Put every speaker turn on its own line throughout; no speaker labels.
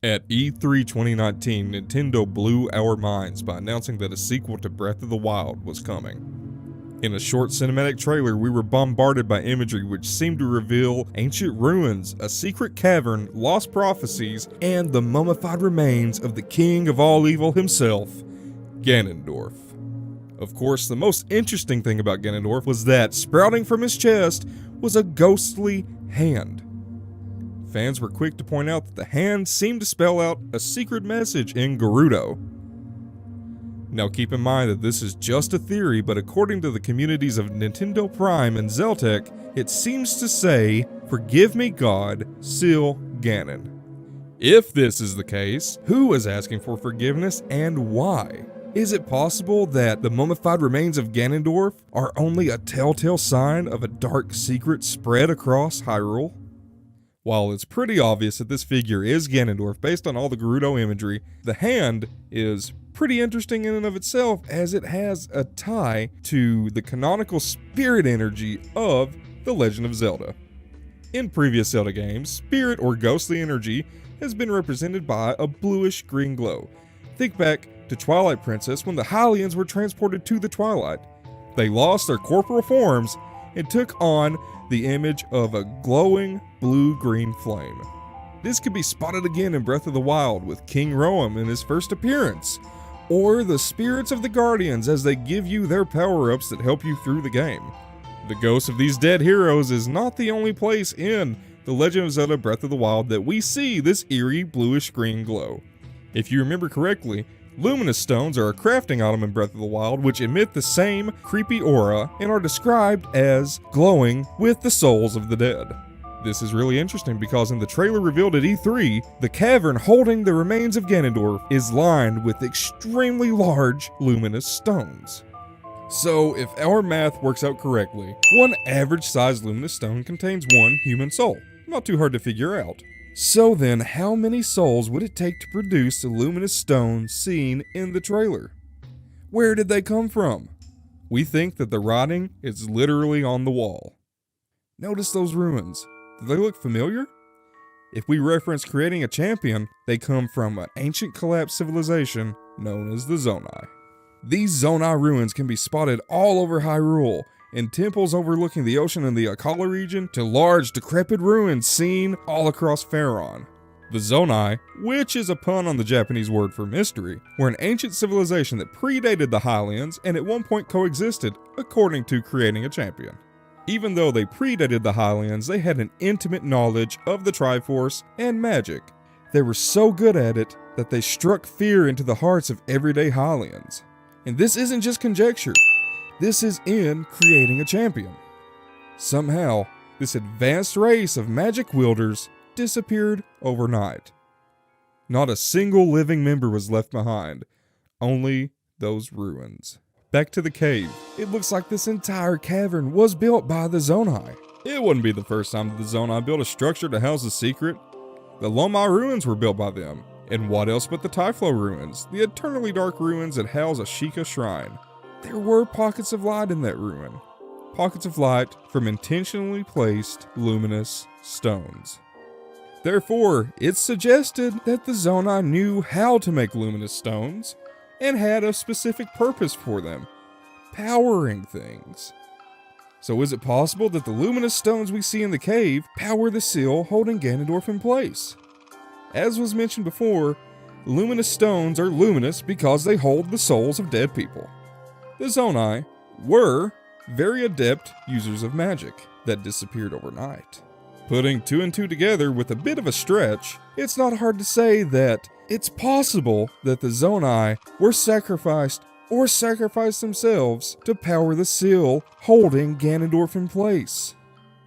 At E3 2019, Nintendo blew our minds by announcing that a sequel to Breath of the Wild was coming. In a short cinematic trailer, we were bombarded by imagery which seemed to reveal ancient ruins, a secret cavern, lost prophecies, and the mummified remains of the king of all evil himself, Ganondorf. Of course, the most interesting thing about Ganondorf was that sprouting from his chest was a ghostly hand. Fans were quick to point out that the hand seemed to spell out a secret message in Gerudo. Now keep in mind that this is just a theory, but according to the communities of Nintendo Prime and Zeltec, it seems to say, "Forgive me God, Sil Ganon." If this is the case, who is asking for forgiveness and why? Is it possible that the mummified remains of Ganondorf are only a telltale sign of a dark secret spread across Hyrule? While it's pretty obvious that this figure is Ganondorf based on all the Gerudo imagery, the hand is pretty interesting in and of itself as it has a tie to the canonical spirit energy of The Legend of Zelda. In previous Zelda games, spirit or ghostly energy has been represented by a bluish green glow. Think back to Twilight Princess when the Hylians were transported to the Twilight. They lost their corporal forms and took on the image of a glowing blue-green flame. This could be spotted again in Breath of the Wild with King Roam in his first appearance, or the spirits of the Guardians as they give you their power-ups that help you through the game. The ghosts of these dead heroes is not the only place in The Legend of Zelda Breath of the Wild that we see this eerie bluish-green glow. If you remember correctly, luminous stones are a crafting item in Breath of the Wild which emit the same creepy aura and are described as glowing with the souls of the dead. This is really interesting because in the trailer revealed at E3, the cavern holding the remains of Ganondorf is lined with extremely large luminous stones. So if our math works out correctly, one average sized luminous stone contains one human soul. Not too hard to figure out. So then, how many souls would it take to produce the luminous stone seen in the trailer? Where did they come from? We think that the writing is literally on the wall. Notice those ruins. Do they look familiar? If we reference creating a champion, they come from an ancient collapsed civilization known as the Zonai. These Zonai ruins can be spotted all over Hyrule, in temples overlooking the ocean in the Akala region to large decrepit ruins seen all across Faron. The Zonai, which is a pun on the Japanese word for mystery, were an ancient civilization that predated the Hylians and at one point coexisted, according to creating a champion. Even though they predated the Hylians, they had an intimate knowledge of the Triforce and magic. They were so good at it that they struck fear into the hearts of everyday Hylians. And this isn't just conjecture. This is in creating a champion. Somehow, this advanced race of magic wielders disappeared overnight. Not a single living member was left behind, only those ruins. Back to the cave. It looks like this entire cavern was built by the Zonai. It wouldn't be the first time that the Zonai built a structure to house a secret. The Lomai ruins were built by them. And what else but the Typhlo ruins, the eternally dark ruins that house a Sheikah shrine. There were pockets of light in that ruin. Pockets of light from intentionally placed luminous stones. Therefore, it's suggested that the Zonai knew how to make luminous stones and had a specific purpose for them, powering things. So is it possible that the luminous stones we see in the cave power the seal holding Ganondorf in place? As was mentioned before, luminous stones are luminous because they hold the souls of dead people. The Zonai were very adept users of magic that disappeared overnight. Putting two and two together with a bit of a stretch, it's not hard to say that it's possible that the Zonai were sacrificed or sacrificed themselves to power the seal holding Ganondorf in place.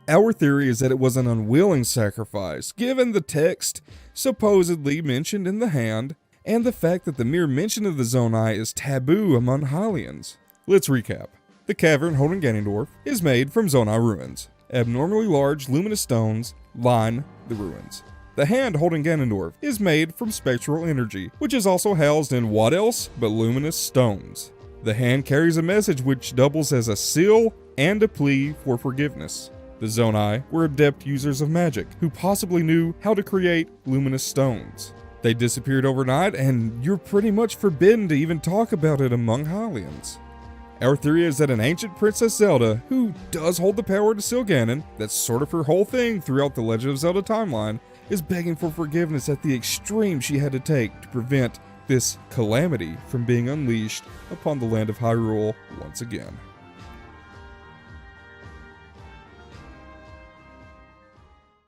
Our theory is that it was an unwilling sacrifice, given the text supposedly mentioned in the hand, and the fact that the mere mention of the Zonai is taboo among Hylians. Let's recap. The cavern holding Ganondorf is made from Zonai ruins. Abnormally large luminous stones line the ruins. The hand holding Ganondorf is made from spectral energy, which is also housed in what else but luminous stones. The hand carries a message which doubles as a seal and a plea for forgiveness. The Zonai were adept users of magic, who possibly knew how to create luminous stones. They disappeared overnight, and you're pretty much forbidden to even talk about it among Hylians. Our theory is that an ancient Princess Zelda, who does hold the power to seal Ganon, that's sort of her whole thing throughout the Legend of Zelda timeline, is begging for forgiveness at the extreme she had to take to prevent this calamity from being unleashed upon the land of Hyrule once again.